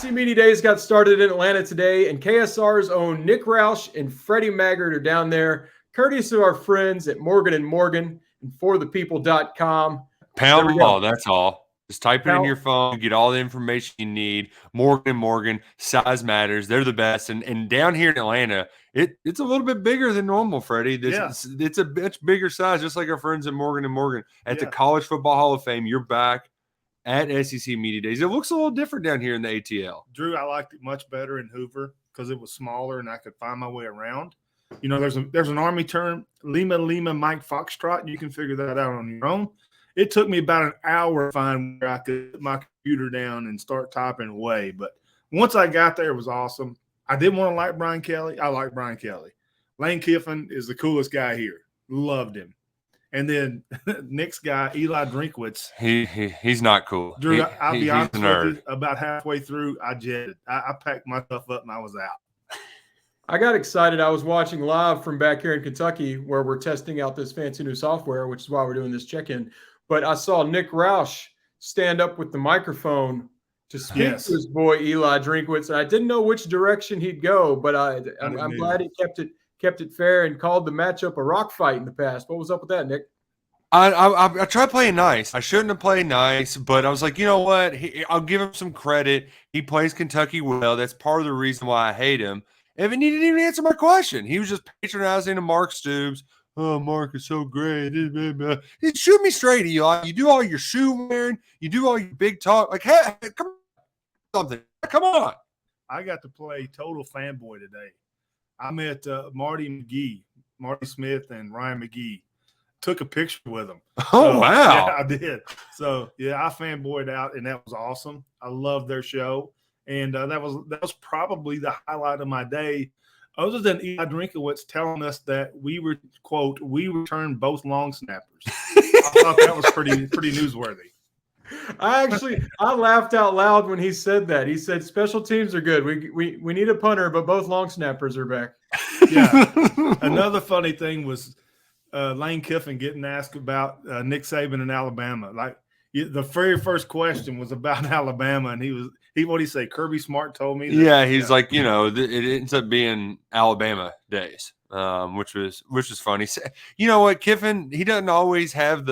SEC Media Days got started in Atlanta today, and KSR's own Nick Roush and Freddie Maggard are down there, courtesy of our friends at Morgan & Morgan and forthepeople.com. Pound them all, that's all. Just type it in your phone, get all the information you need. Morgan & Morgan, size matters. They're the best. And down here in Atlanta, it's a little bit bigger than normal, Freddie. It's a much bigger size, just like our friends at Morgan & Morgan. At the College Football Hall of Fame, you're back at SEC Media Days. It looks a little different down here in the ATL. Drew, I liked it much better in Hoover because it was smaller and I could find my way around. You know, there's an Army term, Lima, Mike Foxtrot. You can figure that out on your own. It took me about an hour to find where I could put my computer down and start typing away. But once I got there, it was awesome. I didn't want to like Brian Kelly. I like Brian Kelly. Lane Kiffin is the coolest guy here. Loved him. And then Nick's guy, Eli Drinkwitz. He's not cool. Drew, I'll be honest with you, about halfway through, I jetted. I packed my stuff up and I was out. I got excited. I was watching live from back here in Kentucky where we're testing out this fancy new software, which is why we're doing this check-in. But I saw Nick Roush stand up with the microphone to speak to his boy Eli Drinkwitz. And I didn't know which direction he'd go, but I'm glad he kept it fair and called the matchup a rock fight in the past. What was up with that, Nick? I tried playing nice. I shouldn't have played nice, but I was like, you know what? I'll give him some credit. He plays Kentucky well. That's part of the reason why I hate him. And he didn't even answer my question. He was just patronizing to Mark Stoops. Oh, Mark is so great. Shoot me straight, Eli. You do all your shoe wearing. You do all your big talk. Like, hey, come on. Something. Come on. I got to play total fanboy today. I met Marty Smith and Ryan McGee. Took a picture with them. Oh, wow. Yeah, I did. So, I fanboyed out, and that was awesome. I loved their show. And that was probably the highlight of my day. Other than Eli Drinkwitz telling us that we returned both long snappers. I thought that was pretty newsworthy. I laughed out loud when he said that. He said special teams are good. We need a punter, but both long snappers are back. Yeah. Another funny thing was Lane Kiffin getting asked about Nick Saban in Alabama. Like the very first question was about Alabama, and what did he say? Kirby Smart told me. He's like, it ends up being Alabama days, which was funny. You know what, Kiffin? He doesn't always have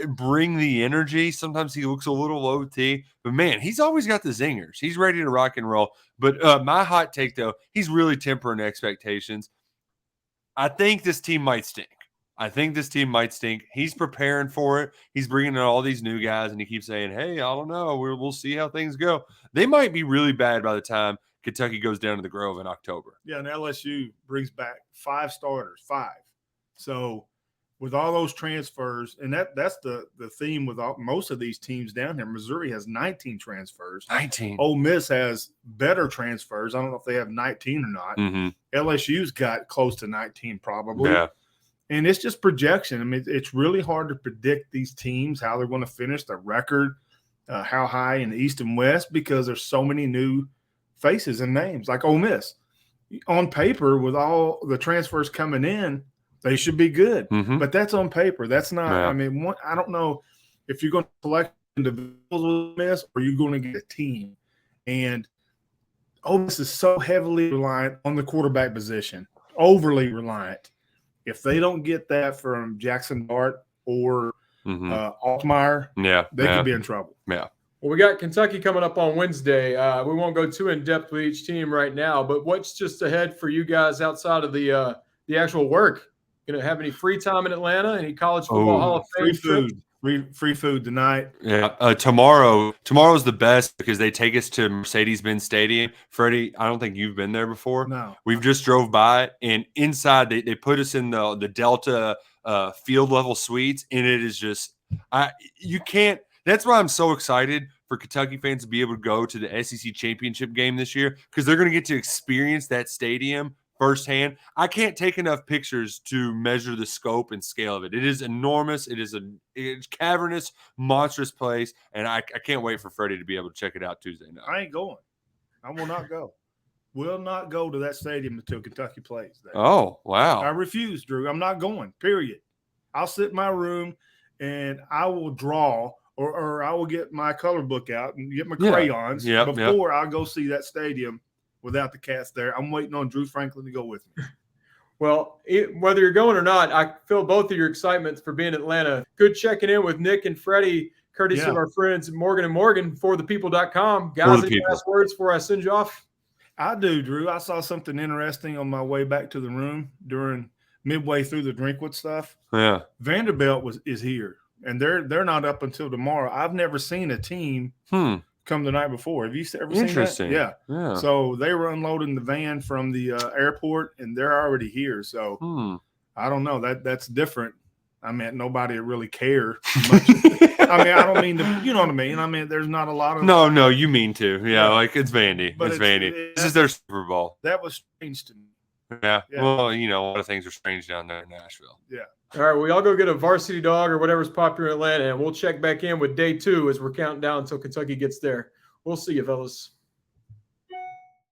bring the energy. Sometimes he looks a little OT, but man, he's always got the zingers. He's ready to rock and roll. But my hot take, though, he's really tempering expectations. I think this team might stink. He's preparing for it. He's bringing in all these new guys, and he keeps saying, hey, I don't know. We'll see how things go. They might be really bad by the time Kentucky goes down to the Grove in October. Yeah, and LSU brings back 5 starters. So with all those transfers, and that's the theme with most of these teams down here. Missouri has 19 transfers. 19. Ole Miss has better transfers. I don't know if they have 19 or not. Mm-hmm. LSU's got close to 19 probably. Yeah. And it's just projection. I mean, it's really hard to predict these teams, how they're going to finish, their record, how high in the East and West, because there's so many new faces and names. Like Ole Miss, on paper, with all the transfers coming in, they should be good. Mm-hmm. But that's on paper. That's not. Yeah. I mean, I don't know if you're going to select individuals with Ole Miss or you're going to get a team. And Ole Miss is so heavily reliant on the quarterback position, overly reliant. If they don't get that from Jackson Dart or Altmaier, they could be in trouble. Yeah. Well, we got Kentucky coming up on Wednesday. We won't go too in-depth with each team right now, but what's just ahead for you guys outside of the actual work? Going to have any free time in Atlanta? Any college football Hall of Fame? Free food tonight. Yeah. Tomorrow's the best because they take us to Mercedes-Benz Stadium. Freddie, I don't think you've been there before. No. We've just drove by it, and inside they put us in the Delta field level suites, and it is just you can't. That's why I'm so excited for Kentucky fans to be able to go to the SEC championship game this year because they're going to get to experience that stadium firsthand. I can't take enough pictures to measure the scope and scale of it. It is enormous. It's cavernous, monstrous place, and I can't wait for Freddie to be able to check it out Tuesday night. I ain't going. I will not go. Will not go to that stadium until Kentucky plays there. Oh, wow. I refuse, Drew. I'm not going, period. I'll sit in my room, and I will draw or I will get my color book out and get my Yeah. crayons Yep, before I go see that stadium without the Cats there. I'm waiting on Drew Franklin to go with me. Well, whether you're going or not, I feel both of your excitements for being in Atlanta. Good checking in with Nick and Freddie, courtesy of our friends Morgan and Morgan for thepeople.com. Guys, any last words before I send you off? I do, Drew. I saw something interesting on my way back to the room during midway through the Drinkwood stuff. Yeah. Vanderbilt is here, and they're not up until tomorrow. I've never seen a team come the night before. Have you ever seen that? Yeah. So they were unloading the van from the airport, and they're already here. So I don't know. That's different. I mean, nobody really care much. I mean, I don't mean to, you know what I mean? I mean, there's not a lot of. No, you mean to. Yeah, like it's Vandy. But it's Vandy. This is their Super Bowl. That was strange to me. Yeah. Well, you know, a lot of things are strange down there in Nashville. Yeah. All right, we all go get a varsity dog or whatever's popular in Atlanta, and we'll check back in with day 2 as we're counting down until Kentucky gets there. We'll see you, fellas.